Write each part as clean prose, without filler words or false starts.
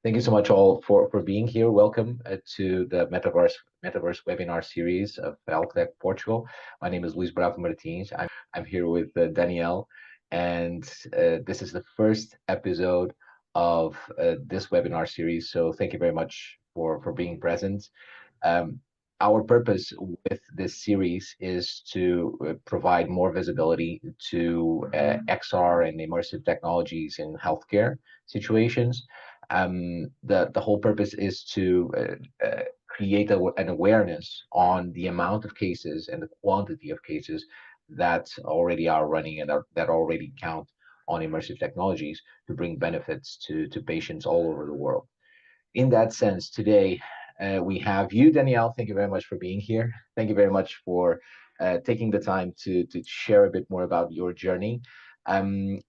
Thank you so much all for being here. Welcome to the Metaverse webinar series of HealthTech Portugal. My name is Luis Bravo Martins. I'm here with Danielle, and this is the first episode of this webinar series. So thank you very much for being present. Um, our purpose with this series is to provide more visibility to XR and immersive technologies in healthcare situations. The whole purpose is to create an awareness on the amount of cases and the quantity of cases that already are running and that already count on immersive technologies to bring benefits to patients all over the world. In that sense, today we have you, Danielle. Thank you very much for being here. Thank you very much for taking the time to share a bit more about your journey. I'm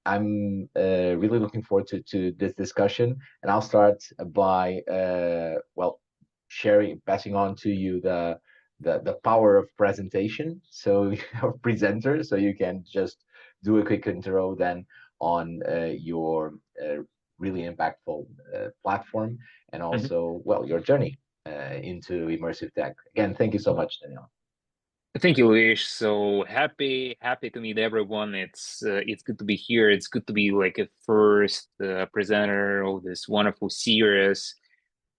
really looking forward to this discussion, and I'll start by passing on to you the power of presentation, so of presenter, so you can just do a quick intro then on your really impactful platform, and Mhm. also, well, your journey into immersive tech. Again, thank you so much, Daniel. Thank you, Luis. So happy to meet everyone. It's good to be here. It's good to be like a first presenter of this wonderful series.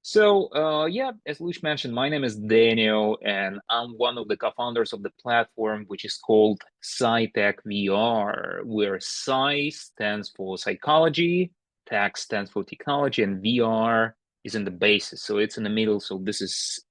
So yeah, as Luis mentioned, my name is Daniel, and I'm one of the co-founders of the platform, which is called Psytech VR, where Psy stands for psychology, tech stands for technology, and VR is in the basis. So it's in the middle. So this is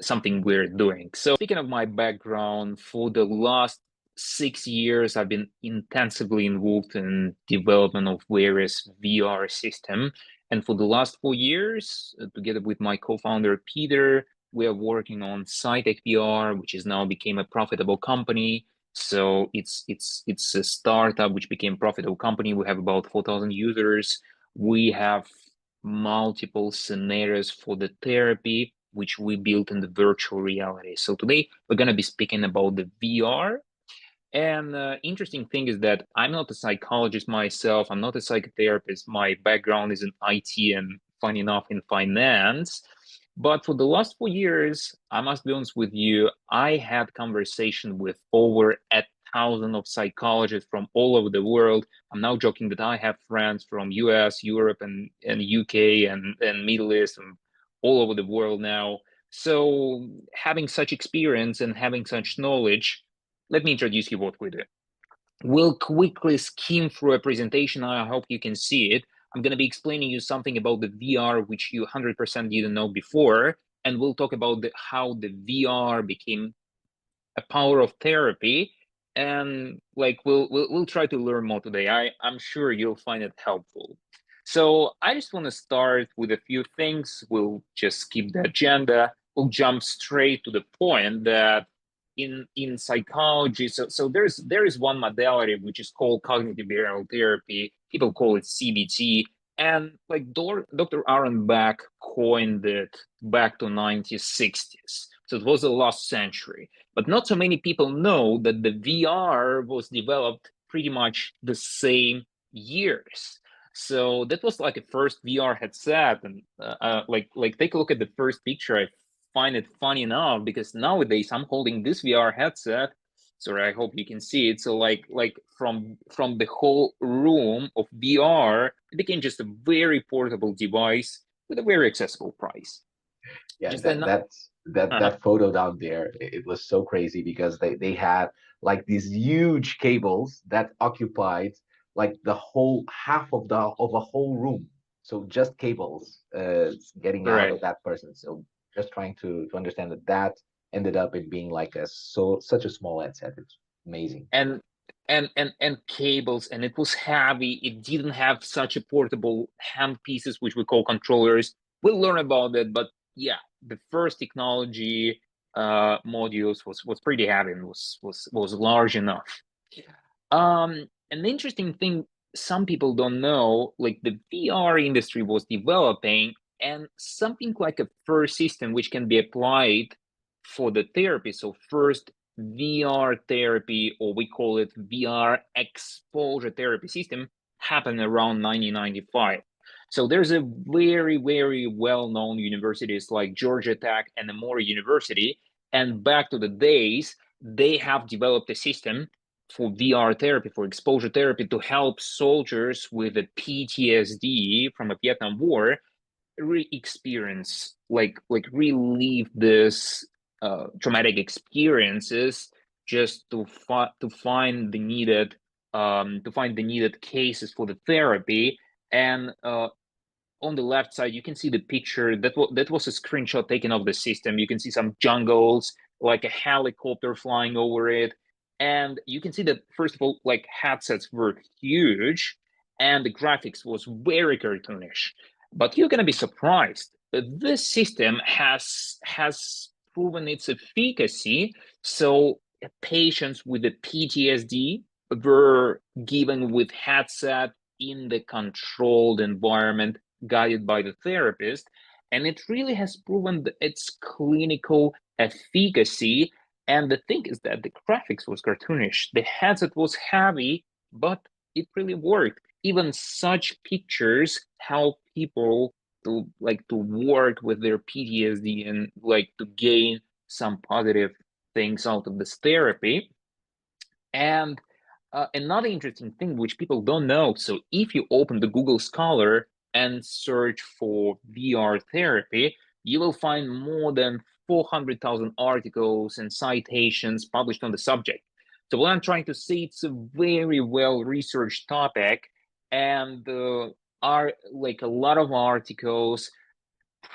something we're doing. So speaking of my background, for the last 6 years, I've been intensively involved in development of various VR system. And for the last 4 years, together with my co-founder Peter, we are working on Psytech VR, which is now became a profitable company. So it's a startup which became a profitable company. We have about 4,000 users. We have multiple scenarios for the therapy, which we built in the virtual reality. So today we're going to be speaking about the VR. And interesting thing is that I'm not a psychologist myself. I'm not a psychotherapist. My background is in IT and, funny enough, in finance. But for the last 4 years, I must be honest with you, I had conversation with over 1,000 of psychologists from all over the world. I'm now joking that I have friends from US, Europe, and UK and Middle East and all over the world now. So having such experience and having such knowledge, let me introduce you what we do. We'll quickly skim through a presentation. I hope you can see it. I'm going to be explaining you something about the VR, which you 100% didn't know before. And we'll talk about how the VR became a power of therapy. And like we'll try to learn more today. I'm sure you'll find it helpful. So I just want to start with a few things. We'll just skip the agenda. We'll jump straight to the point that in psychology, so there is one modality which is called cognitive behavioral therapy. People call it CBT, and like Dr. Aaron Beck coined it back to 1960s. So it was the last century. But not so many people know that the VR was developed pretty much the same years. So that was like a first VR headset, and like take a look at the first picture. I find it funny enough because nowadays I'm holding this VR headset. Sorry, I hope you can see it. So like from the whole room of VR, it became just a very portable device with a very accessible price. Yeah, Just an uh-huh. that photo down there, it was so crazy because they had like these huge cables that occupied like the whole half of a whole room. So just cables getting out Right. of that person. So just trying to understand that ended up in being like such a small headset. It's amazing. and and cables, and it was heavy. It didn't have such a portable hand pieces which we call controllers. We'll learn about that, but yeah, the first technology modules was pretty heavy and was large enough. An interesting thing some people don't know, like the VR industry was developing, and something like a first system which can be applied for the therapy. So first VR therapy, or we call it VR exposure therapy system, happened around 1995. So there's a very, very well-known universities like Georgia Tech and Emory University. And back to the days, they have developed a system for VR therapy, for exposure therapy, to help soldiers with a PTSD from a Vietnam War re-experience, like relive this traumatic experiences, just to find the needed cases for the therapy. And on the left side, you can see the picture that was a screenshot taken of the system. You can see some jungles, like a helicopter flying over it, and you can see that first of all, like headsets were huge, and the graphics was very cartoonish. But you're gonna be surprised. This system has proven its efficacy. So patients with the PTSD were given with headset in the controlled environment, guided by the therapist, and it really has proven its clinical efficacy. And the thing is that the graphics was cartoonish, the headset was heavy, but it really worked. Even such pictures help people to work with their PTSD and like to gain some positive things out of this therapy. And another interesting thing which people don't know, so if you open the Google Scholar and search for VR therapy, you will find more than 400,000 articles and citations published on the subject. So what I'm trying to say, it's a very well researched topic, and are like a lot of articles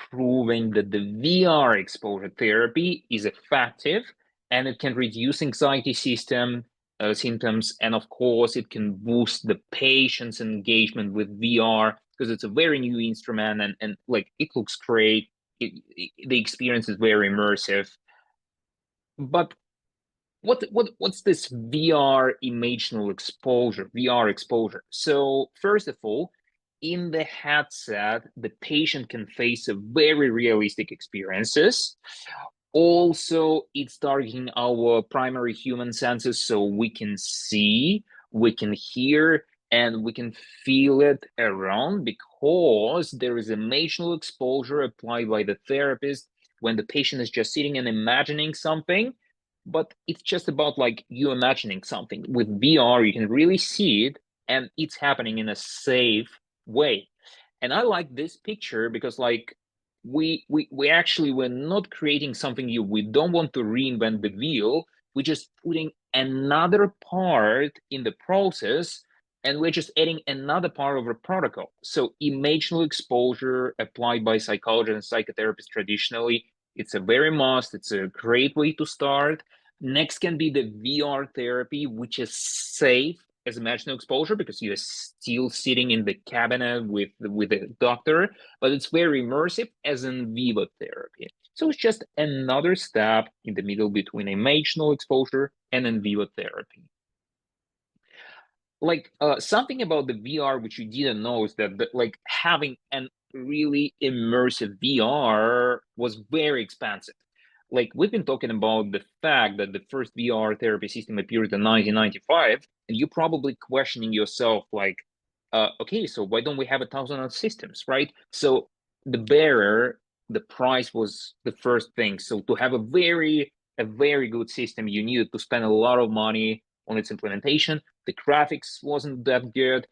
proving that the VR exposure therapy is effective, and it can reduce anxiety symptoms, and of course it can boost the patient's engagement with VR, because it's a very new instrument, and like it looks great. The experience is very immersive. But what's this VR emotional exposure, VR exposure? So first of all, in the headset, the patient can face a very realistic experiences. Also, it's targeting our primary human senses, so we can see, we can hear, and we can feel it around, because there is emotional exposure applied by the therapist when the patient is just sitting and imagining something. But it's just about like you imagining something. With VR, you can really see it, and it's happening in a safe way. And I like this picture because like we actually, we're not creating something new. We don't want to reinvent the wheel. We're just putting another part in the process, and we're just adding another part of a protocol. So emotional exposure applied by psychologists and psychotherapists traditionally, it's a very must. It's a great way to start. Next can be the VR therapy, which is safe as emotional exposure because you're still sitting in the cabinet with the doctor, but it's very immersive as in vivo therapy. So it's just another step in the middle between emotional exposure and in vivo therapy. Like something about the VR which you didn't know is that like having an really immersive VR was very expensive. Like we've been talking about the fact that the first VR therapy system appeared in 1995, and you're probably questioning yourself like, okay, so why don't we have 1,000 systems, right? So the barrier, the price was the first thing. So to have a very good system, you needed to spend a lot of money on its implementation. The graphics wasn't that good,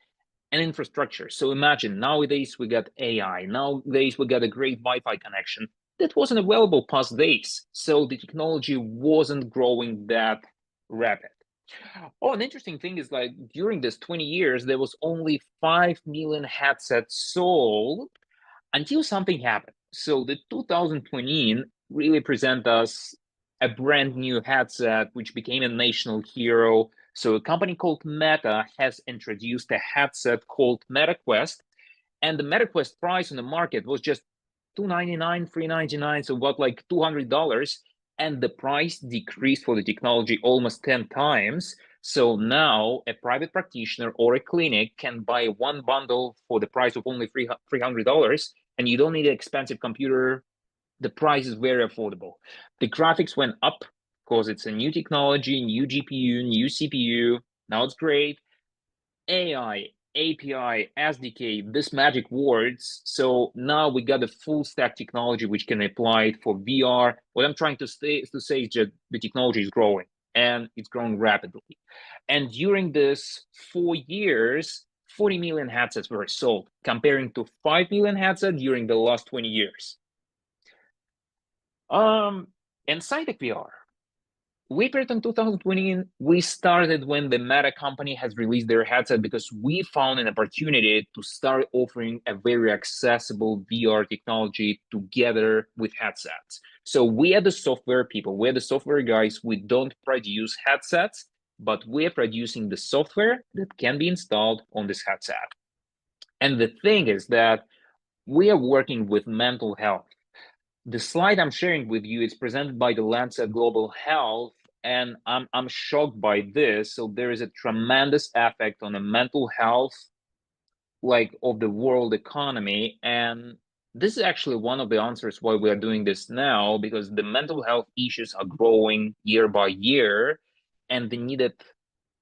and infrastructure. So imagine nowadays we got AI, nowadays we got a great Wi-Fi connection. That wasn't available past days. So the technology wasn't growing that rapid. Oh, an interesting thing is like during this 20 years, there was only 5 million headsets sold until something happened. So the 2020 really present us a brand new headset, which became a national hero. So a company called Meta has introduced a headset called MetaQuest, and the MetaQuest price on the market was just $299, $399, so about like $200, and the price decreased for the technology almost 10 times. So now a private practitioner or a clinic can buy one bundle for the price of only $300, and you don't need an expensive computer. The price is very affordable. The graphics went up because it's a new technology, new GPU, new CPU. Now it's great. AI API, SDK, this magic words. So now we got a full stack technology which can apply it for VR. What I'm trying to say is that the technology is growing, and it's growing rapidly. And during this 4 years, 40 million headsets were sold, comparing to 5 million headsets during the last 20 years. And Psytech VR. We created in 2020. We started when the Meta company has released their headset because we found an opportunity to start offering a very accessible VR technology together with headsets. So we are the software people, we're the software guys. We don't produce headsets, but we're producing the software that can be installed on this headset. And the thing is that we are working with mental health. The slide I'm sharing with you is presented by the Lancet Global Health, and I'm shocked by this. So there is a tremendous effect on the mental health, like, of the world economy. And this is actually one of the answers why we are doing this now, because the mental health issues are growing year by year, and the needed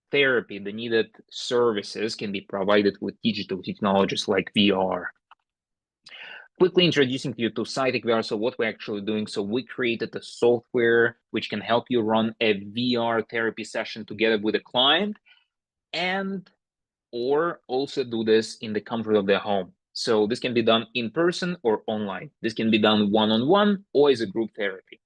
therapy, the needed services can be provided with digital technologies like VR. Quickly introducing you to Psytech VR. So what we're actually doing, so we created a software which can help you run a VR therapy session together with a client, and or also do this in the comfort of their home. So this can be done in person or online. This can be done one-on-one or as a group therapy.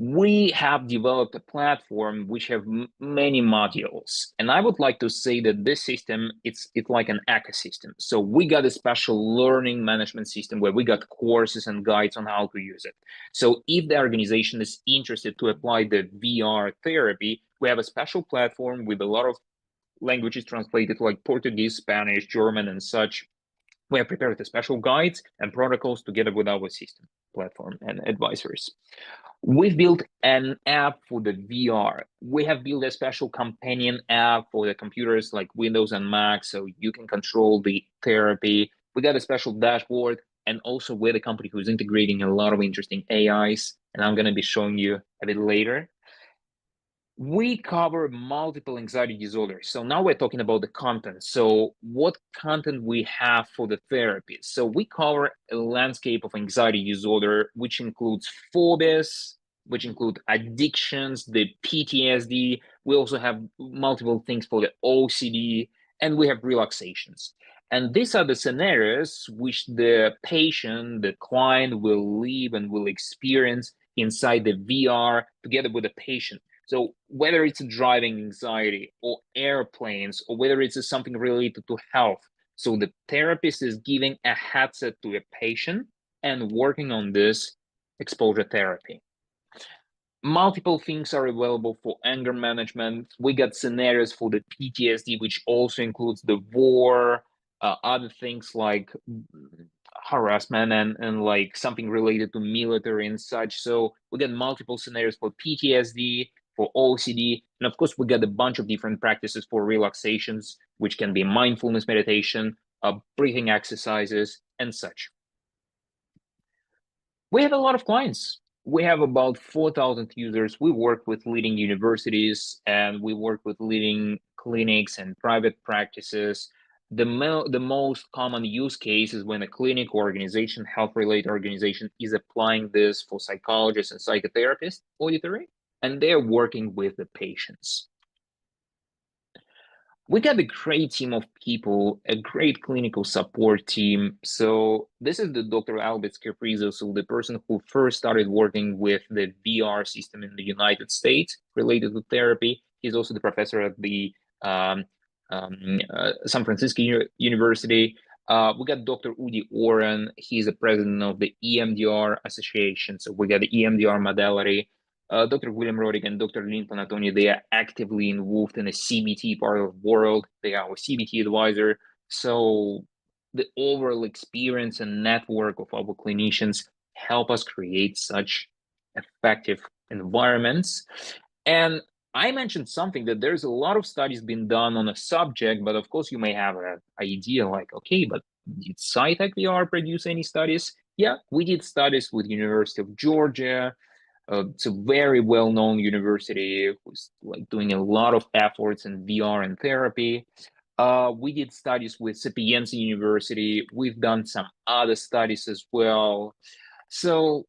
We have developed a platform which have many modules, and I would like to say that this system, it's like an ecosystem. So we got a special learning management system where we got courses and guides on how to use it. So if the organization is interested to apply the VR therapy, we have a special platform with a lot of languages translated, like Portuguese, Spanish, German, and such. We have prepared the special guides and protocols together with our system platform and advisors. We've built an app for the VR. We have built a special companion app for the computers like Windows and Mac, so you can control the therapy. We got a special dashboard, and also we're the company who's integrating a lot of interesting AIs, and I'm going to be showing you a bit later. We cover multiple anxiety disorders. So now we're talking about the content. So what content we have for the therapy? So we cover a landscape of anxiety disorder, which includes phobias, which include addictions, the PTSD. We also have multiple things for the OCD, and we have relaxations. And these are the scenarios which the patient, the client will live and will experience inside the VR together with the patient. So whether it's driving anxiety or airplanes, or whether it's something related to health, so the therapist is giving a headset to a patient and working on this exposure therapy. Multiple things are available for anger management. We got scenarios for the PTSD, which also includes the war, other things like harassment and like something related to military and such. So we got multiple scenarios for PTSD, for OCD, and of course we got a bunch of different practices for relaxations, which can be mindfulness meditation, breathing exercises, and such. We have a lot of clients. We have about 4,000 users. We work with leading universities, and we work with leading clinics and private practices. The most common use case is when a clinic or organization, health-related organization, is applying this for psychologists and psychotherapists auditory, and they're working with the patients. We got a great team of people, a great clinical support team. So this is the Dr. Albert Scaprizo, so the person who first started working with the VR system in the United States related to therapy. He's also the professor at the San Francisco University. We got Dr. Udi Oren. He's the president of the EMDR Association. So we got the EMDR modality. Dr. William Rodig and Dr. Linton Antonio, they are actively involved in the CBT part of the world. They are our CBT advisor. So the overall experience and network of our clinicians help us create such effective environments. And I mentioned something that there's a lot of studies being done on a subject, but of course you may have an idea like, okay, but did Psytech VR produce any studies? Yeah, we did studies with University of Georgia. It's a very well-known university who's like doing a lot of efforts in VR and therapy. We did studies with Sapienza University. We've done some other studies as well. So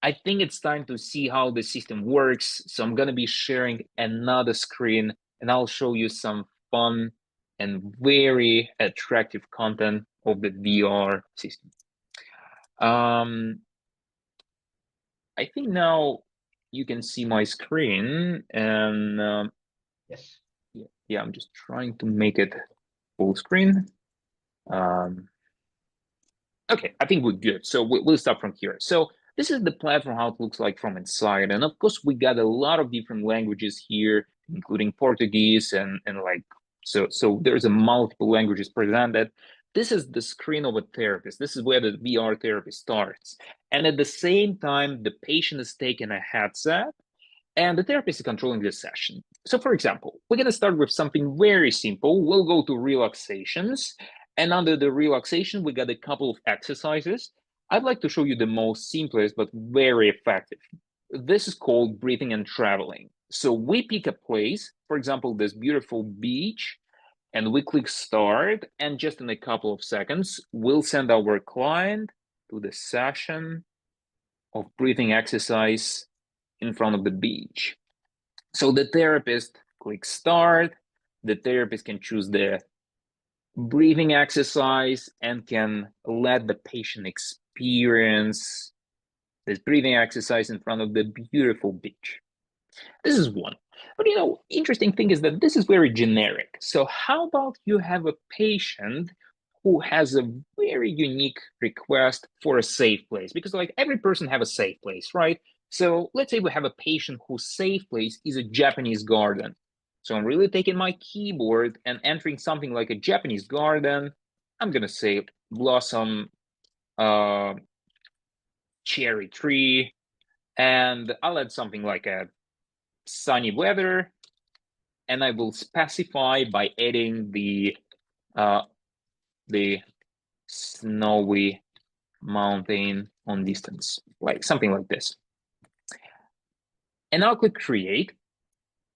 I think it's time to see how the system works. So I'm going to be sharing another screen and I'll show you some fun and very attractive content of the VR system. I think now you can see my screen and Yes. yeah, I'm just trying to make it full screen. Okay, I think we're good. So we'll start from here. So this is the platform, how it looks like from inside. And of course, we got a lot of different languages here, including Portuguese and like, so there's a multiple languages presented. This is the screen of a therapist. This is where the VR therapy starts. And at the same time, the patient is taking a headset and the therapist is controlling the session. So for example, we're going to start with something very simple. We'll go to relaxations. And under the relaxation, we got a couple of exercises. I'd like to show you the most simplest, but very effective. This is called breathing and traveling. So we pick a place, for example, this beautiful beach, and we click start. And just in a couple of seconds, we'll send our client to the session of breathing exercise in front of the beach. So the therapist clicks start. The therapist can choose the breathing exercise and can let the patient experience this breathing exercise in front of the beautiful beach. This is one. But interesting thing is that this is very generic. So how about you have a patient who has a very unique request for a safe place? Because like every person have a safe place, right? So let's say we have a patient whose safe place is a Japanese garden. So I'm really taking my keyboard and entering something like a Japanese garden. I'm gonna say blossom, cherry tree, and I'll add something like a sunny weather, and I will specify by adding the snowy mountain on distance, like something like this. And I'll click create,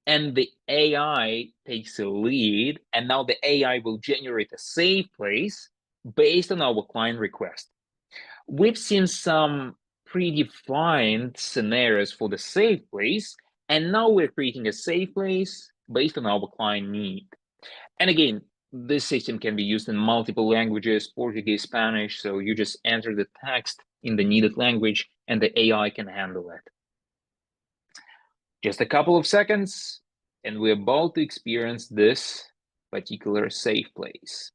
and the AI takes a lead, and now the AI will generate a safe place based on our client request. We've seen some predefined scenarios for the safe place, and now we're creating a safe place based on our client need. And again, this system can be used in multiple languages, Portuguese, Spanish, so you just enter the text in the needed language and the AI can handle it. Just a couple of seconds, and we're about to experience this particular safe place.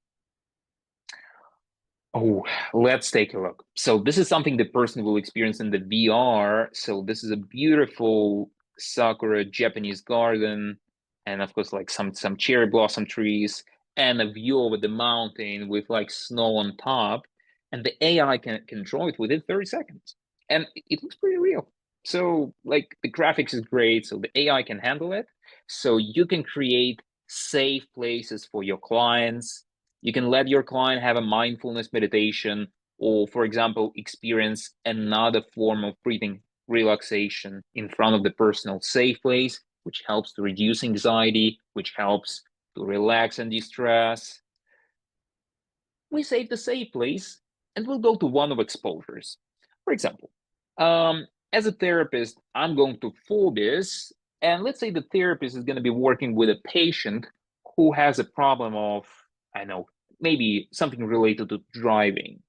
Oh, let's take a look. So this is something the person will experience in the VR. So this is a beautiful sakura Japanese garden, and of course, like some cherry blossom trees, and a view over the mountain with like snow on top. And the AI can control it within 30 seconds. And it looks pretty real. So like the graphics is great, so the AI can handle it. So you can create safe places for your clients. You can let your client have a mindfulness meditation, or, for example, experience another form of breathing relaxation in front of the personal safe place, which helps to reduce anxiety, which helps to relax and de-stress. We save the safe place and we'll go to one of exposures. For example, as a therapist, I'm going to focus, and let's say the therapist is going to be working with a patient who has a problem of, I know, maybe something related to driving.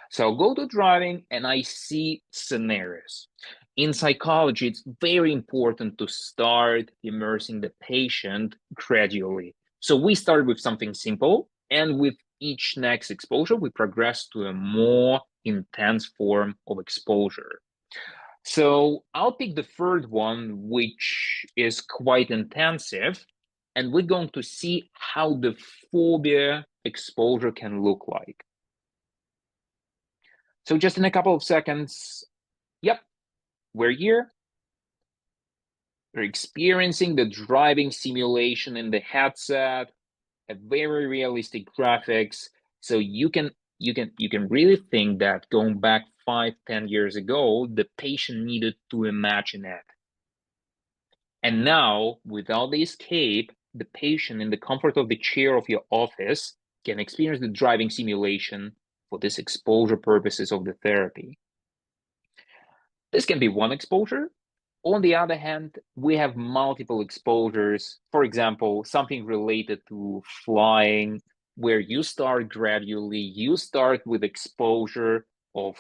So I'll go to driving and I see scenarios. In psychology, it's very important to start immersing the patient gradually. So we start with something simple, and with each next exposure, we progress to a more intense form of exposure. So I'll pick the third one, which is quite intensive, and we're going to see how the phobia exposure can look like. So just in a couple of seconds, yep, we're here. We're experiencing the driving simulation in the headset, a very realistic graphics. So you can really think that going back 5-10 years ago, the patient needed to imagine it. And now, without the escape, the patient in the comfort of the chair of your office can experience the driving simulation for this exposure purposes of the therapy. This can be one exposure. On the other hand, we have multiple exposures. For example, something related to flying, where you start gradually, you start with exposure of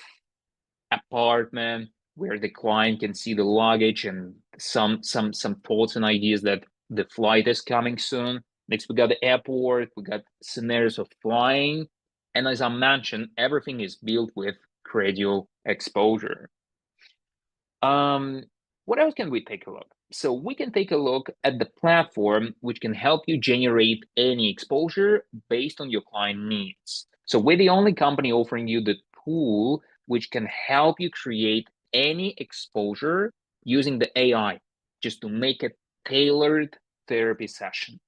apartment, where the client can see the luggage and some thoughts and ideas that the flight is coming soon. Next, we got the airport, we got scenarios of flying. And as I mentioned, everything is built with gradual exposure. What else can we take a look? So we can take a look at the platform, which can help you generate any exposure based on your client needs. So we're the only company offering you the tool which can help you create any exposure using the AI, just to make a tailored therapy session.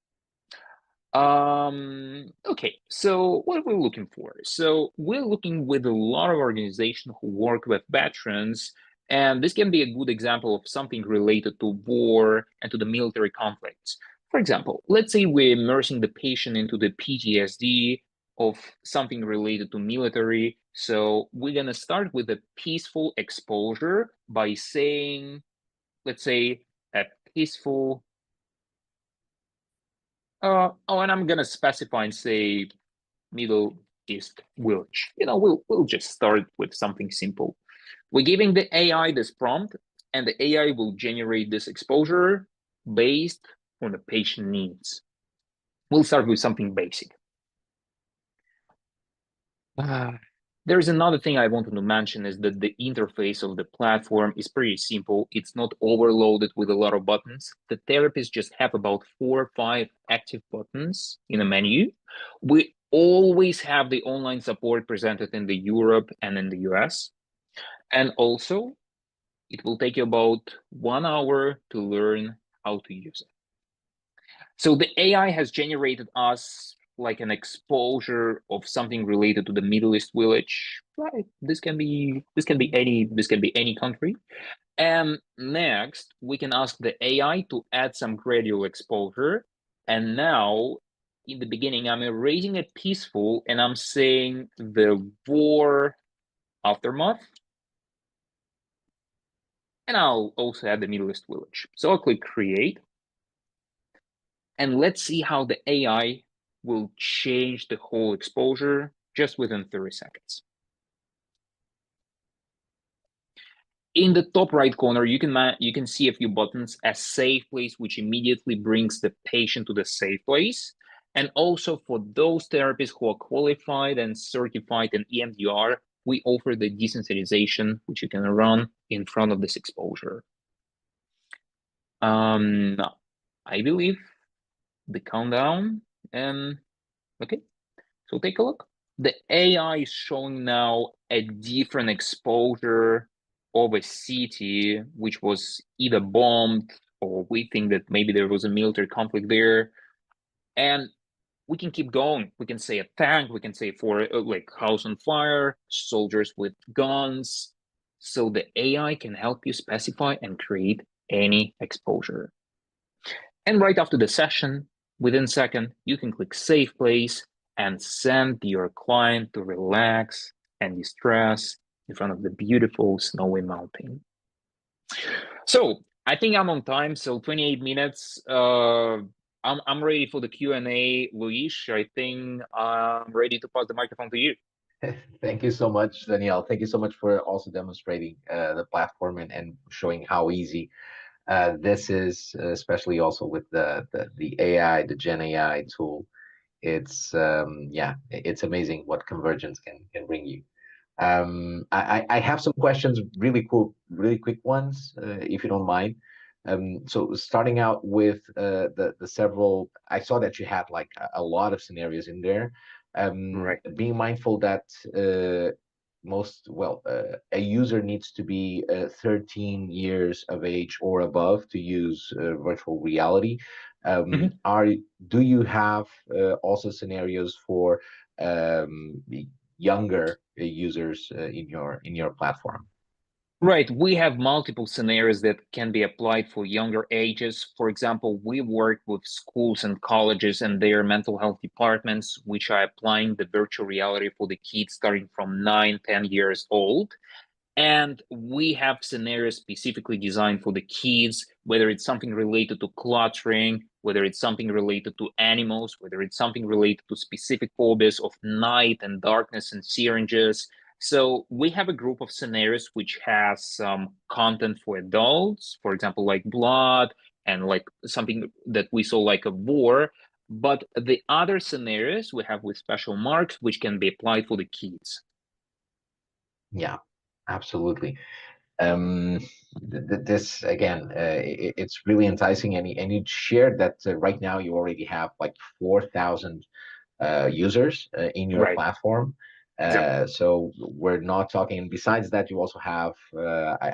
Okay, so what are we looking for? So we're looking with a lot of organizations who work with veterans, and this can be a good example of something related to war and to the military conflicts. For example, let's say we're immersing the patient into the PTSD of something related to military. So we're gonna start with a peaceful exposure by saying, let's say, a peaceful and I'm gonna specify and say Middle East village. We'll just start with something simple. We're giving the AI this prompt, and the AI will generate this exposure based on the patient needs. We'll start with something basic. There's another thing I wanted to mention is that the interface of the platform is pretty simple. It's not overloaded with a lot of buttons. The therapists just have about 4 or 5 active buttons in a menu. We always have the online support presented in the Europe and in the US. And also, it will take you about 1 hour to learn how to use it. So the AI has generated us like an exposure of something related to the Middle East village. Right. This can be any country. And next, we can ask the AI to add some gradual exposure. And now, in the beginning, I'm erasing a peaceful, and I'm saying the war aftermath. And I'll also add the Middle East village. So I'll click create. And let's see how the AI will change the whole exposure just within 30 seconds. In the top right corner, you can see a few buttons, a safe place, which immediately brings the patient to the safe place. And also for those therapists who are qualified and certified in EMDR, we offer the desensitization, which you can run in front of this exposure. I believe the countdown, and okay, so take a look. The AI is showing now a different exposure of a city which was either bombed, or we think that maybe there was a military conflict there. And we can keep going. We can say a tank, we can say for like house on fire, soldiers with guns. So the AI can help you specify and create any exposure. And right after the session, within a second, you can click Save Place and send your client to relax and distress in front of the beautiful snowy mountain. So I think I'm on time. So 28 minutes. I'm ready for the Q&A. Luis, I think I'm ready to pass the microphone to you. Thank you so much, Danielle. Thank you so much for also demonstrating the platform and showing how easy this is, especially also with the AI, the Gen AI tool. It's it's amazing what convergence can bring you. I have some questions, really cool, really quick ones, if you don't mind. So starting out with the several, I saw that you had like a lot of scenarios in there. Right. Being mindful that a user needs to be 13 years of age or above to use virtual reality. Do you have also scenarios for younger users in your platform? Right. We have multiple scenarios that can be applied for younger ages. For example, we work with schools and colleges and their mental health departments, which are applying the virtual reality for the kids starting from 9, 10 years old. And we have scenarios specifically designed for the kids, whether it's something related to cluttering, whether it's something related to animals, whether it's something related to specific phobias of night and darkness and syringes. So we have a group of scenarios which has some content for adults, for example, like blood and like something that we saw like a war. But the other scenarios we have with special marks, which can be applied for the kids. Yeah, absolutely. um this again, it's really enticing, and you shared that right now you already have like 4,000 users in your Right. platform. Exactly. So we're not talking. Besides that, you also have,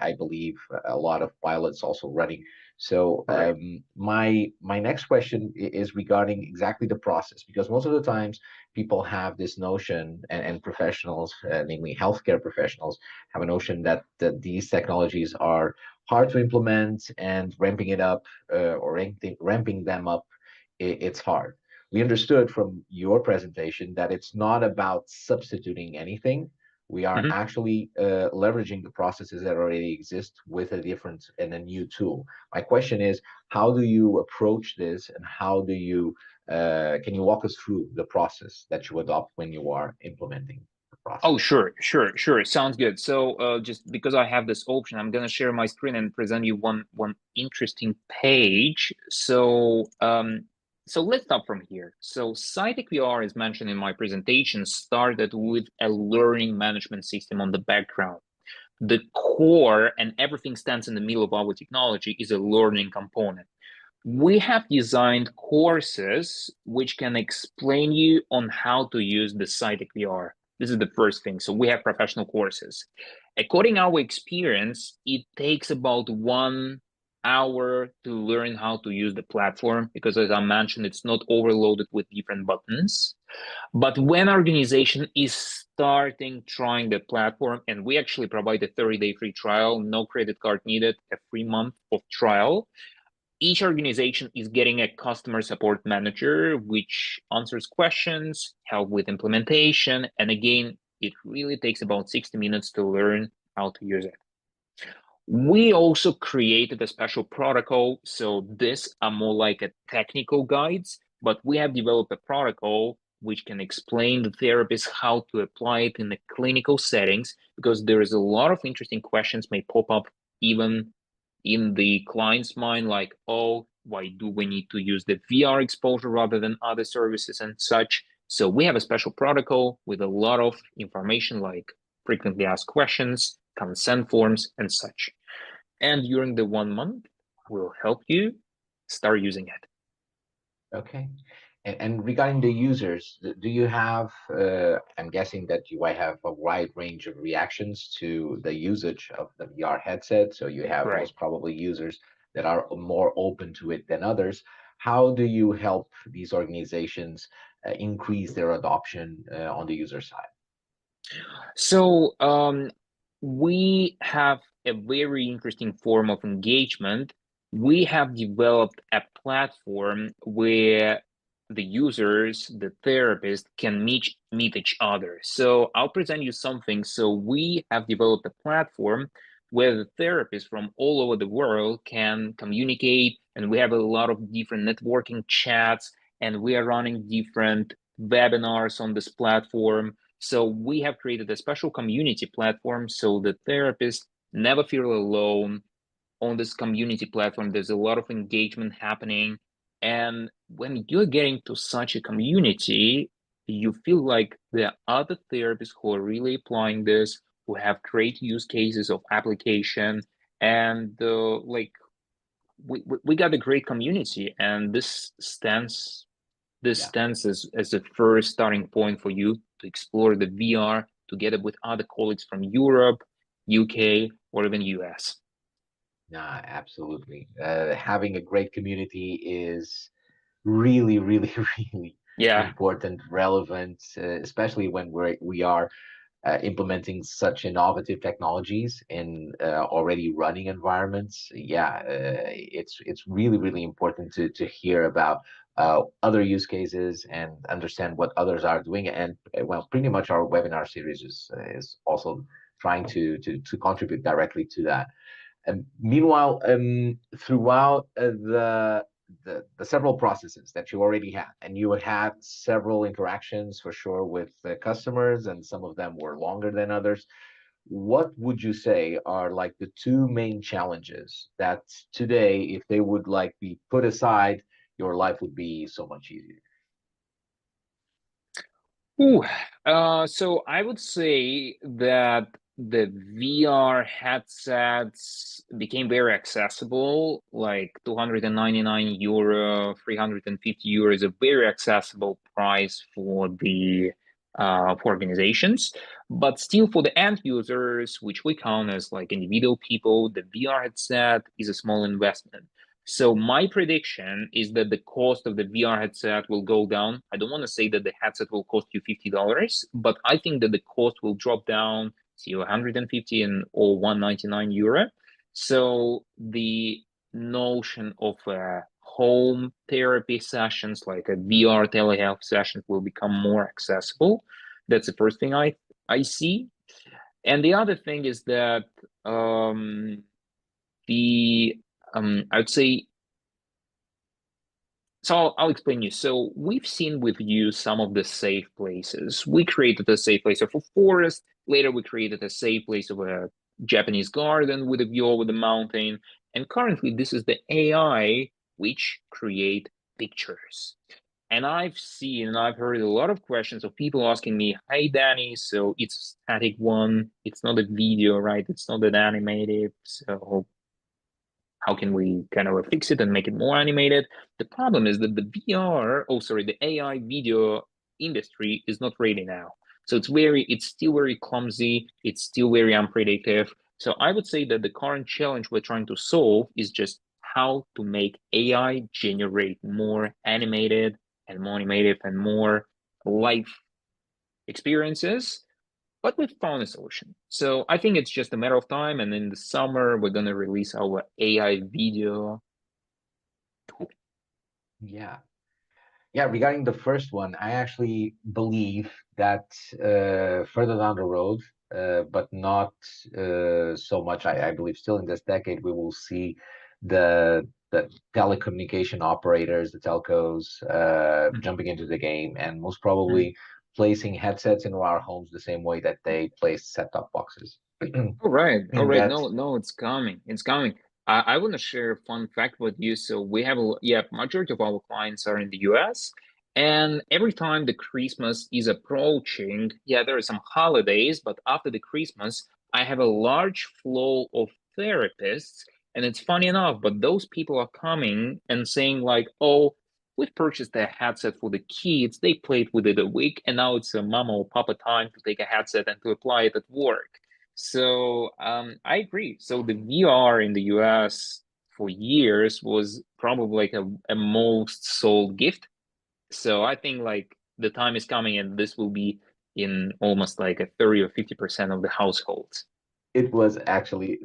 I believe, a lot of pilots also running. So Right. my next question is regarding exactly the process, because most of the times people have this notion, and professionals, namely healthcare professionals, have a notion that these technologies are hard to implement, and ramping it up, or ramping them up, it's hard. We understood from your presentation that it's not about substituting anything. We are Mhm. actually leveraging the processes that already exist with a different and a new tool. My question is, how do you approach this, and how do you can you walk us through the process that you adopt when you are implementing the Oh, process? sure. Sounds good. So, just because I have this option, I'm gonna share my screen and present you one interesting page. So let's start from here. So, Psytech VR, as mentioned in my presentation, started with a learning management system on the background. The core and everything stands in the middle of our technology is a learning component. We have designed courses which can explain you on how to use the Cytec VR. This is the first thing. So we have professional courses. According to our experience, it takes about 1 hour to learn how to use the platform because, as I mentioned, it's not overloaded with different buttons. But when organization is starting trying the platform, and we actually provide a 30-day free trial, no credit card needed, a free month of trial, each organization is getting a customer support manager which answers questions, help with implementation, and again, it really takes about 60 minutes to learn how to use it. We also created a special protocol, so this are more like a technical guides, but we have developed a protocol which can explain the therapist how to apply it in the clinical settings, because there is a lot of interesting questions may pop up even in the client's mind, like, oh, why do we need to use the VR exposure rather than other services and such? So we have a special protocol with a lot of information like frequently asked questions, consent forms, and such. And during the 1 month, we'll help you start using it. Okay. And regarding the users, do you have, I'm guessing that you might have a wide range of reactions to the usage of the VR headset. So you have Right. most probably users that are more open to it than others. How do you help these organizations increase their adoption on the user side? So we have a very interesting form of engagement. We have developed a platform where the users, the therapist can meet each other. So I'll present you something. So we have developed a platform where the therapists from all over the world can communicate, and we have a lot of different networking chats, and we are running different webinars on this platform. So we have created a special community platform so the therapists never feel alone on this community platform. There's a lot of engagement happening. And when you're getting to such a community, you feel like there are other therapists who are really applying this, who have great use cases of application. And we got a great community. And this Yeah. stands as a first starting point for you to explore the VR together with other colleagues from Europe, UK, or even US. Nah, absolutely. Having a great community is really, really, really Yeah, important, relevant, especially when we are implementing such innovative technologies in already running environments. Yeah, it's really, really important to hear about other use cases and understand what others are doing. And well, pretty much our webinar series is also trying to contribute directly to that. And meanwhile, throughout the several processes that you already had, and you had several interactions for sure with the customers, and some of them were longer than others. What would you say are like the two main challenges that today, if they would like be put aside, your life would be so much easier? Ooh, so I would say that the VR headsets became very accessible, like 299 euro, 350 euro is a very accessible price for the for organizations. But still for the end users, which we count as like individual people, the VR headset is a small investment. So my prediction is that the cost of the VR headset will go down. I don't want to say that the headset will cost you $50, but I think that the cost will drop down to 150 and or 199 euro. So the notion of home therapy sessions, like a VR telehealth session, will become more accessible. That's the first thing I see. And the other thing is that the I would say, so I'll explain you. So we've seen with you some of the safe places. We created a safe place of a forest. Later, we created a safe place of a Japanese garden with a view over the mountain. And currently, this is the AI which create pictures. And I've seen and I've heard a lot of questions of people asking me, "Hey, Danny, so it's a static one. It's not a video, right? It's not an animated. So how can we kind of fix it and make it more animated?" The problem is that the VR, oh sorry, the AI video industry is not ready now. So it's still very clumsy. It's still very unpredictable. So I would say that the current challenge we're trying to solve is just how to make AI generate more animated and more life experiences, but we found a solution. So I think it's just a matter of time. And in the summer, we're going to release our AI video tool. Yeah. Yeah, regarding the first one, I actually believe that further down the road, but not so much. I believe still in this decade, we will see the telecommunication operators, the telcos, jumping into the game, and most probably placing headsets into our homes the same way that they place set-top boxes. All And right. that No, no, it's coming. It's coming. I want to share a fun fact with you. So we have majority of our clients are in the US, and every time the Christmas is approaching, yeah, there are some holidays, but after the Christmas, I have a large flow of therapists, and it's funny enough, but those people are coming and saying like, "Oh, we've purchased a headset for the kids. They played with it a week, and now it's a mama or papa time to take a headset and to apply it at work." So I agree. So the VR in the US for years was probably like a most sold gift. So I think like the time is coming and this will be in almost like a 30 or 50% of the households. it was actually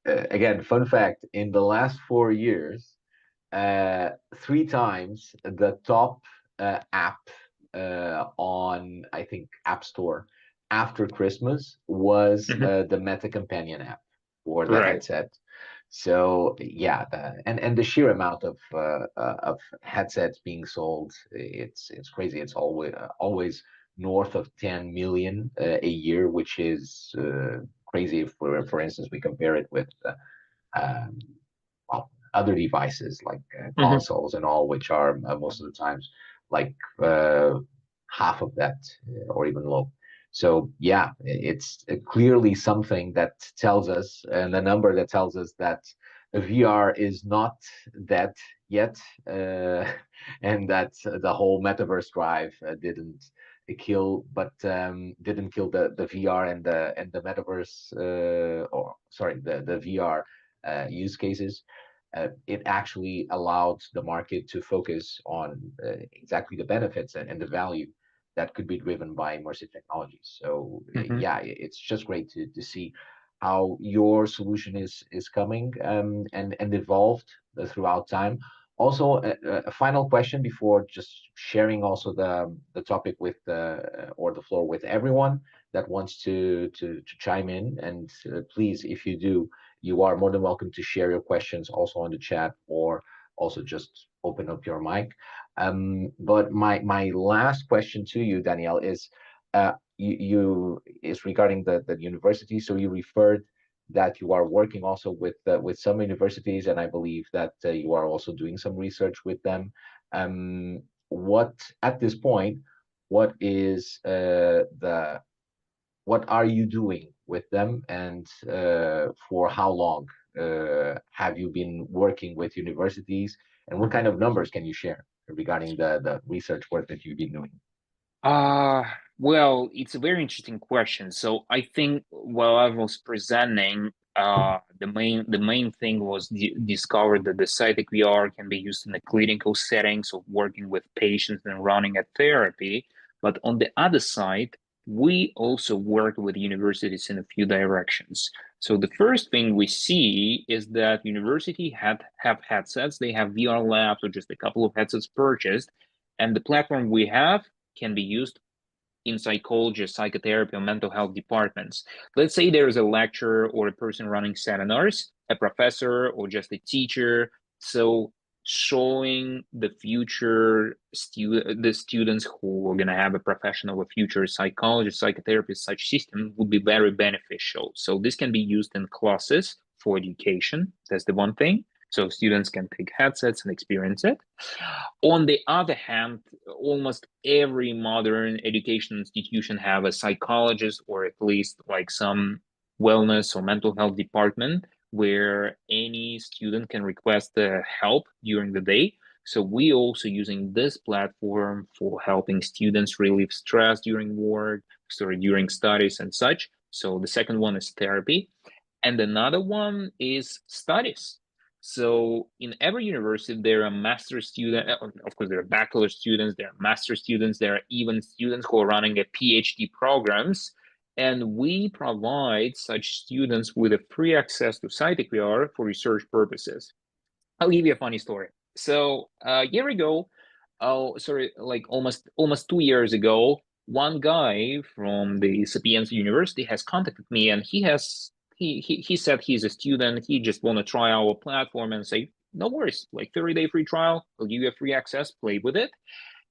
again, fun fact, in the last 4 years, three times the top app on, I think, App Store after Christmas was Mhm. the Meta Companion app for the Right. headset. So yeah, and the sheer amount of headsets being sold, it's crazy. It's always north of 10 million a year, which is crazy. If for instance, we compare it with um, well, other devices like Mhm. consoles and all, which are most of the times like half of that or even low. So yeah, it's clearly something that tells us, and a number that tells us that VR is not dead yet, and that the whole metaverse drive didn't kill the VR and the metaverse, or sorry, the VR use cases. It actually allowed the market to focus on exactly the benefits and the value that could be driven by immersive technologies. So Hmm. yeah, it's just great to see how your solution is coming and evolved throughout time. Also, a final question before just sharing also the topic with or the floor with everyone that wants to chime in. And please, if you do, you are more than welcome to share your questions also on the chat or also just open up your mic. But my last question to you, Daniil, is is regarding the university. So you referred that you are working also with some universities, and I believe that you are also doing some research with them. What at this point, what is the what are you doing with them, and for how long have you been working with universities, and what kind of numbers can you share regarding the research work that you've been doing? Uh, well, it's a very interesting question. So I think while I was presenting, the main thing was discovered that the Psytech VR can be used in the clinical settings of working with patients and running a therapy. But on the other side, we also work with universities in a few directions. So the first thing we see is that university have headsets, they have VR labs or just a couple of headsets purchased, and the platform we have can be used in psychology, psychotherapy, or mental health departments. Let's say there is a lecturer or a person running seminars, a professor or just a teacher. So showing the the students who are going to have a profession of a future psychologist, psychotherapist, such system would be very beneficial. So this can be used in classes for education. That's the one thing. So students can take headsets and experience it. On the other hand, almost every modern education institution have a psychologist or at least like some wellness or mental health department where any student can request help during the day. So we also using this platform for helping students relieve stress during work, sorry, during studies and such. So the second one is therapy. And another one is studies. So in every university, there are master students, of course, there are bachelor students, there are master students, there are even students who are running a PhD programs. And we provide such students with a free access to Psytech VR for research purposes. I'll give you a funny story. So a year ago, oh, sorry, like almost 2 years ago, one guy from the Sapienza University has contacted me, and he said he's a student. He just want to try our platform and say, no worries, like 30-day free trial. I'll give you a free access, play with it.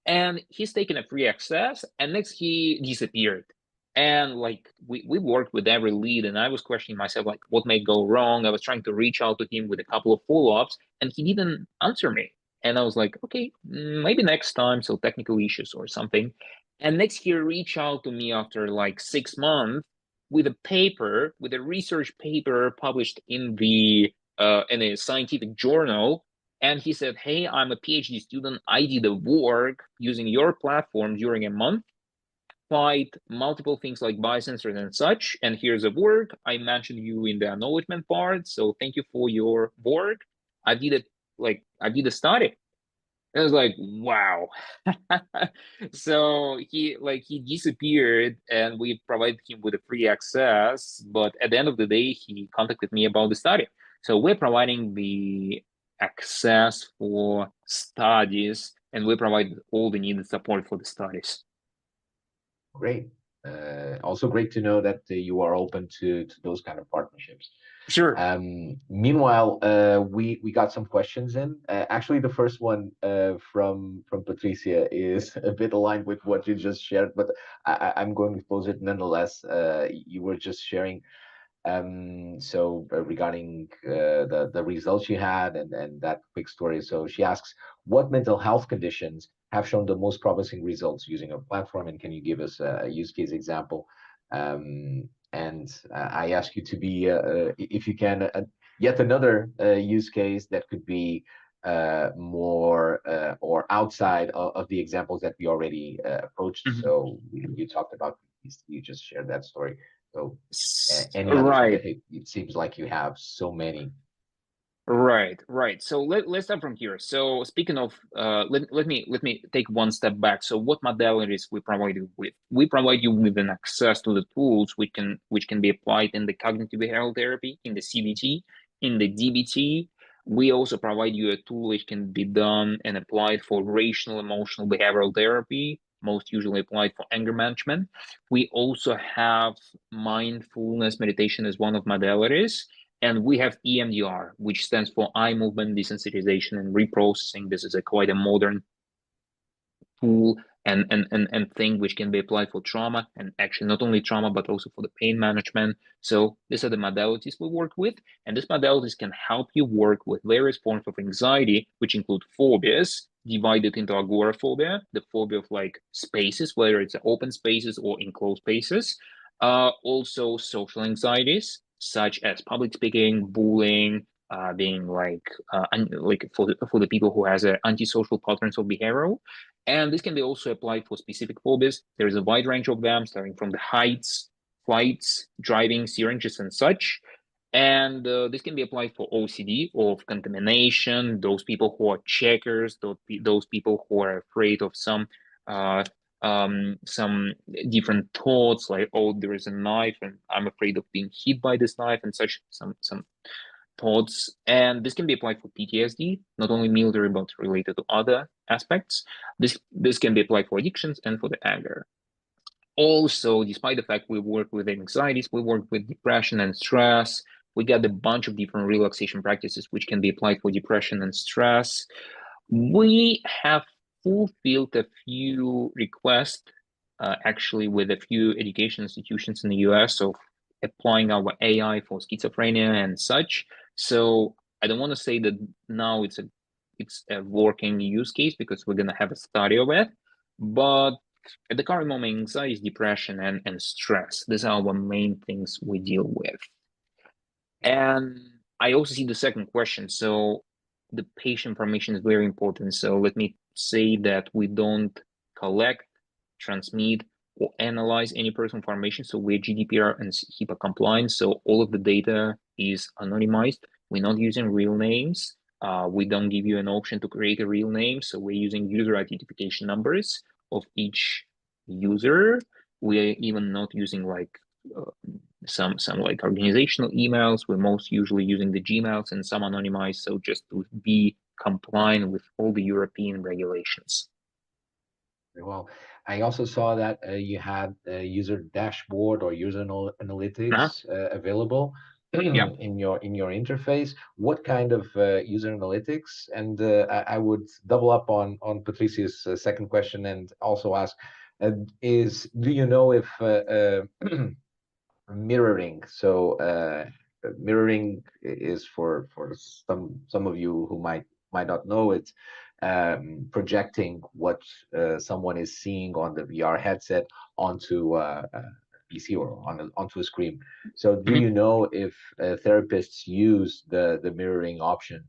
And he's taken a free access, and next he disappeared. And like we worked with every lead, and I was questioning myself, like, what may go wrong? I was trying to reach out to him with a couple of follow-ups, and he didn't answer me. And I was like, okay, maybe next time, so technical issues or something. And next he reached out to me after like 6 months with a paper, with a research paper published in a scientific journal, and he said, hey, I'm a PhD student. I did the work using your platform during a month, tried multiple things like biosensors and such. And here's a work. I mentioned you in the acknowledgement part. So thank you for your work. I did it, like I did a study. And I was like, wow. So he disappeared and we provided him with a free access. But at the end of the day, he contacted me about the study. So we're providing the access for studies and we provide all the needed support for the studies. Great. Also great to know that you are open to those kind of partnerships. Sure. Meanwhile, we got some questions in. Actually, the first one from Patricia is a bit aligned with what you just shared, but I'm going to pose it nonetheless. You were just sharing so regarding the results you had and that quick story. So she asks, what mental health conditions have shown the most promising results using our platform, and can you give us a use case example? And I ask you to be, if you can, yet another use case that could be more or outside of the examples that we already approached. Mhm. So you talked about, you just shared that story. So any others? Right. It seems like you have so many. Right. So let's start from here. So speaking of, let me take one step back. So what modalities we provide you with? We provide you with an access to the tools which can be applied in the cognitive behavioral therapy, in the CBT, in the DBT. We also provide you a tool which can be done and applied for rational emotional behavioral therapy, most usually applied for anger management. We also have mindfulness meditation as one of modalities. And we have EMDR, which stands for eye movement desensitization and reprocessing. This is quite a modern tool and thing which can be applied for trauma, and actually not only trauma, but also for the pain management. So these are the modalities we work with. And these modalities can help you work with various forms of anxiety, which include phobias, divided into agoraphobia, the phobia of like spaces, whether it's open spaces or enclosed spaces. Also social anxieties, such as public speaking, bullying, being like for the people who has antisocial patterns of behavior. And this can be also applied for specific phobias. There is a wide range of them, starting from the heights, flights, driving, syringes, and such. And this can be applied for OCD, of contamination, those people who are checkers, those people who are afraid of uh, some different thoughts, like, oh, there is a knife and I'm afraid of being hit by this knife, and such some thoughts. And this can be applied for PTSD, not only military, but related to other aspects. This can be applied for addictions and for the anger. Also, despite the fact we work with anxieties, we work with depression and stress. We got a bunch of different relaxation practices which can be applied for depression and stress. We have fulfilled a few requests, actually, with a few education institutions in the US of applying our AI for schizophrenia and such. So I don't want to say that now it's a working use case, because we're gonna have a study of it. But at the current moment, anxiety, depression, and stress, these are our main things we deal with. And I also see the second question. So the patient information is very important. So let me say that we don't collect, transmit, or analyze any personal information. So we're GDPR and HIPAA compliant. So all of the data is anonymized. We're not using real names. We don't give you an option to create a real name. So we're using user identification numbers of each user. We're even not using like some like organizational emails. We're most usually using the Gmails and some anonymized, so just to be compliant with all the European regulations. Well, I also saw that you had a user dashboard or user analytics available Yeah. in your interface. What kind of user analytics? And I would double up on Patricia's second question and also ask, do you know if mirroring? So mirroring is for some of you who might not know it, projecting what someone is seeing on the VR headset onto a PC or onto a screen. So do you know if therapists use the mirroring option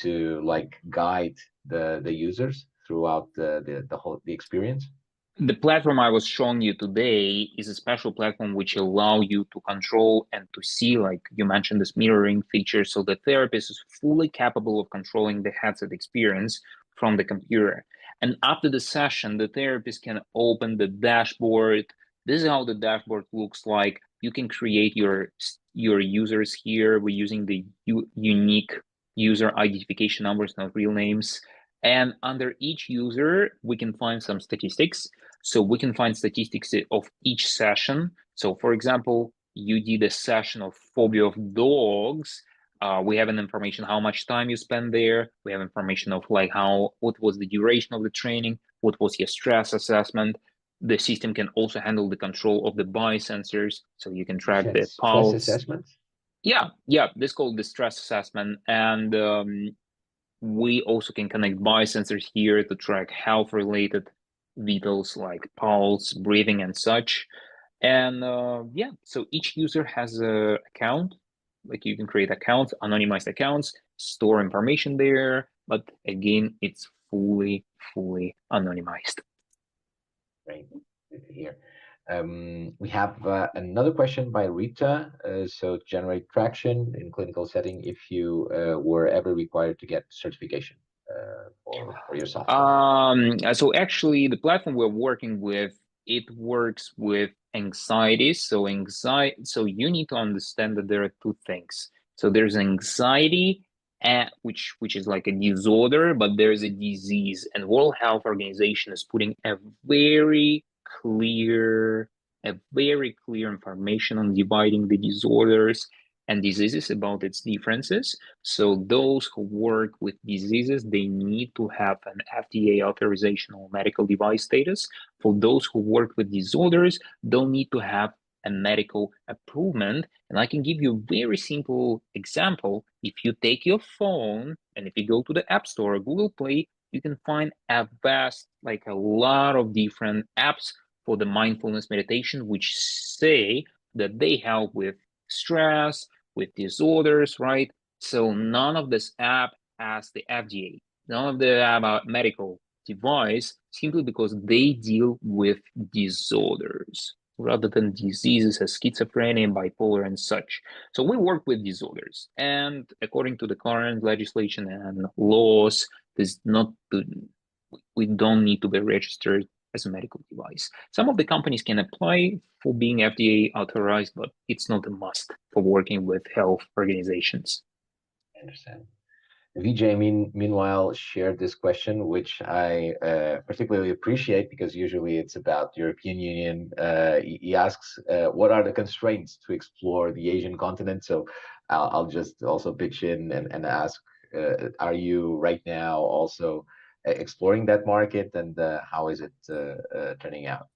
to like guide the users throughout the experience? The platform I was showing you today is a special platform which allow you to control and to see, like you mentioned, this mirroring feature. So the therapist is fully capable of controlling the headset experience from the computer. And after the session, the therapist can open the dashboard. This is how the dashboard looks like. You can create your users here. We're using the unique user identification numbers, not real names. And under each user, we can find some statistics. So we can find statistics of each session. So for example, you did a session of phobia of dogs. We have an information how much time you spend there. We have information of like what was the duration of the training, what was your stress assessment. The system can also handle the control of the biosensors, so you can You track said the stress pulse. assessments? Yeah, this is called the stress assessment. And we also can connect biosensors here to track health-related vitals like pulse, breathing, and such. And yeah, so each user has a account. Like you can create accounts, anonymized accounts, store information there, but again, it's fully anonymized. Great. Good to hear. We have another question by Rita. So generate traction in clinical setting if you were ever required to get certification for your software. So actually, the platform we're working with, it works with anxiety. So so you need to understand that there are two things. So there's anxiety, which is like a disorder, but there's a disease. And World Health Organization is putting clear, a very clear information on dividing the disorders and diseases about its differences. So those who work with diseases, they need to have an FDA authorization or medical device status. For those who work with disorders, they'll need to have a medical approval. And I can give you a very simple example. If you take your phone and if you go to the App Store or Google Play, you can find like a lot of different apps for the mindfulness meditation, which say that they help with stress, with disorders, right? So none of this app has the FDA. None of the app medical device, simply because they deal with disorders rather than diseases as schizophrenia, bipolar, and such. So we work with disorders, and according to the current legislation and laws, we don't need to be registered as a medical device. Some of the companies can apply for being FDA authorized, but it's not a must for working with health organizations. I understand. Vijay, meanwhile, shared this question, which I particularly appreciate because usually it's about European Union. He asks, what are the constraints to explore the Asian continent? So I'll just also pitch in and ask, are you right now also exploring that market, and how is it turning out?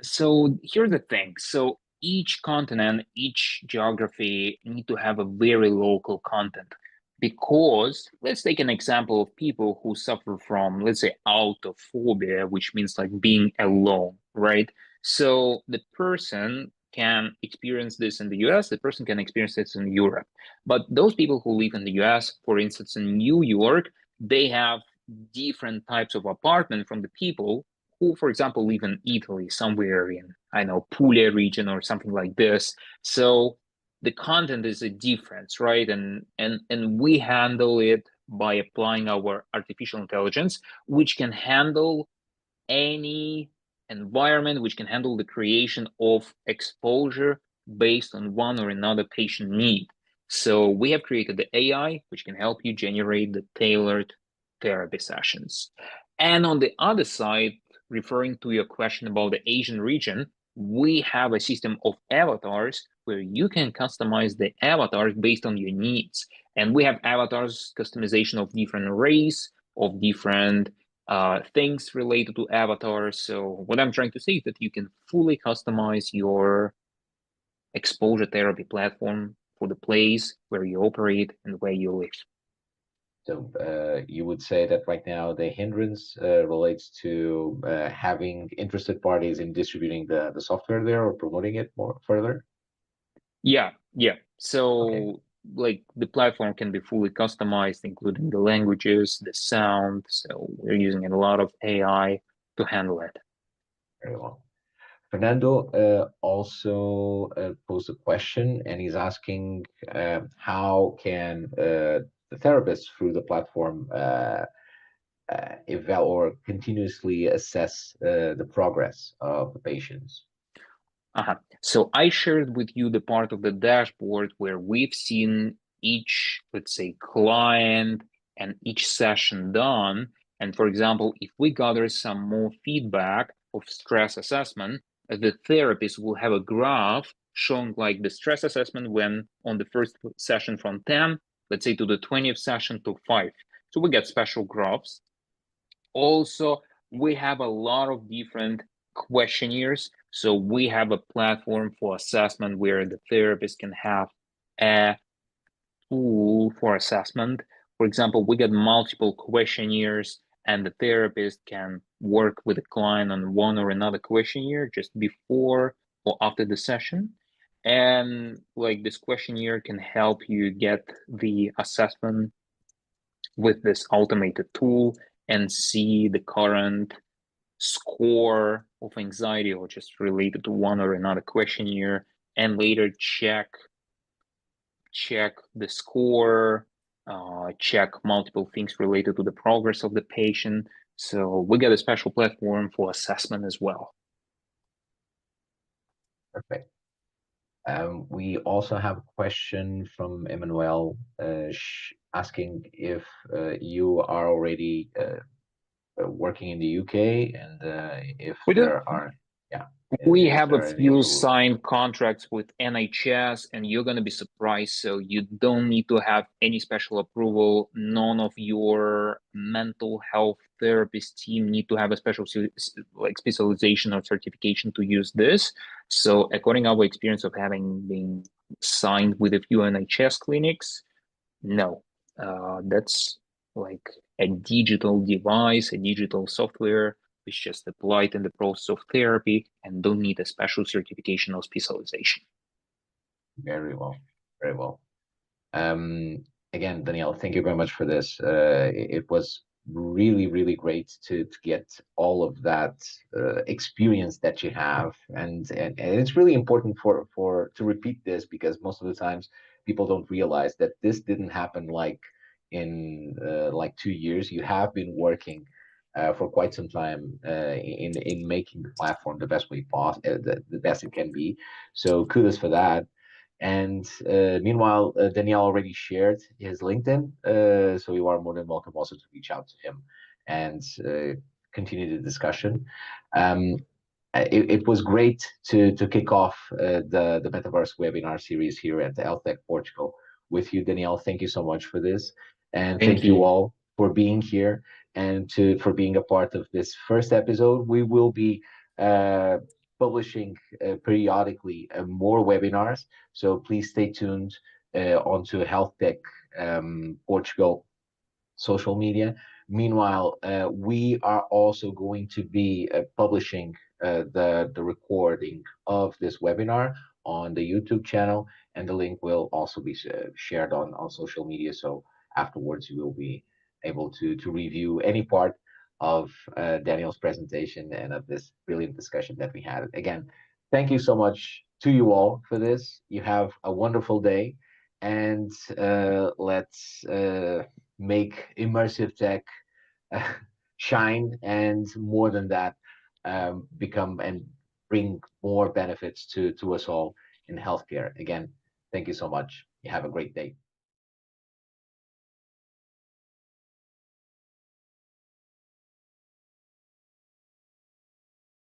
So here's the thing. So each continent, each geography need to have a very local content, because let's take an example of people who suffer from, let's say, autophobia, which means like being alone, right? So the person can experience this in the US, the person can experience this in Europe. But those people who live in the US, for instance, in New York, they have different types of apartment from the people who, for example, live in Italy, somewhere in, I know, Puglia region or something like this. So the content is a difference, right? And we handle it by applying our artificial intelligence, which can handle any environment, which can handle the creation of exposure based on one or another patient need. So we have created the AI, which can help you generate the tailored therapy sessions. And on the other side, referring to your question about the Asian region, we have a system of avatars where you can customize the avatars based on your needs. And we have avatars customization of different race, of different things related to avatars. So what I'm trying to say is that you can fully customize your exposure therapy platform for the place where you operate and where you live. So you would say that right now the hindrance relates to having interested parties in distributing the software there or promoting it more further? Yeah. So Okay, like the platform can be fully customized, including the languages, the sound. So we're using a lot of AI to handle it. very well. Fernando also posed a question, and he's asking how can the therapists through the platform evaluate or continuously assess the progress of the patients? So I shared with you the part of the dashboard where we've seen each, let's say, client and each session done. And for example, if we gather some more feedback of stress assessment, the therapist will have a graph showing like the stress assessment when on the first session from 10, let's say, to the 20th session to 5. So we get special graphs. Also, we have a lot of different questionnaires. So we have a platform for assessment where the therapist can have a tool for assessment. For example, we get multiple questionnaires and the therapist can work with the client on one or another questionnaire just before or after the session. And like this questionnaire can help you get the assessment with this automated tool and see the current score of anxiety or just related to one or another questionnaire, and later check the score, check multiple things related to the progress of the patient. So we got a special platform for assessment as well. Perfect. We also have a question from Emmanuel asking if you are already working in the UK, and if We do. there are, yeah, We is have a there any few approvals? signed contracts with NHS, and you're going to be surprised. So you don't need to have any special approval. None of your mental health therapist team need to have a special like specialization or certification to use this. So according to our experience of having been signed with a few NHS clinics, no, that's like a digital device, a digital software which just applied in the process of therapy and don't need a special certification or specialization. Very well, very well. Again, Daniil, thank you very much for this. It was really, really great to get all of that experience that you have, and it's really important for to repeat this, because most of the times people don't realize that this didn't happen like in like 2 years. You have been working for quite some time in making the platform the best way possible, the best it can be. So kudos for that. And meanwhile, Daniil already shared his LinkedIn, so you are more than welcome also to reach out to him and continue the discussion. Um, it was great to kick off the Metaverse webinar series here at the HealthTech Portugal with you, Daniil. Thank you so much for this, and Thank thank you you. all for being here and for being a part of this first episode. We will be publishing periodically more webinars, so please stay tuned onto HealthTech Portugal social media. Meanwhile, we are also going to be publishing the recording of this webinar on the YouTube channel, and the link will also be shared on social media. So afterwards, you will be able to review any part of Daniil's presentation and of this brilliant discussion that we had. Again, thank you so much to you all for this. You have a wonderful day, and let's make immersive tech shine, and more than that, become and bring more benefits to us all in healthcare. Again, thank you so much. You have a great day.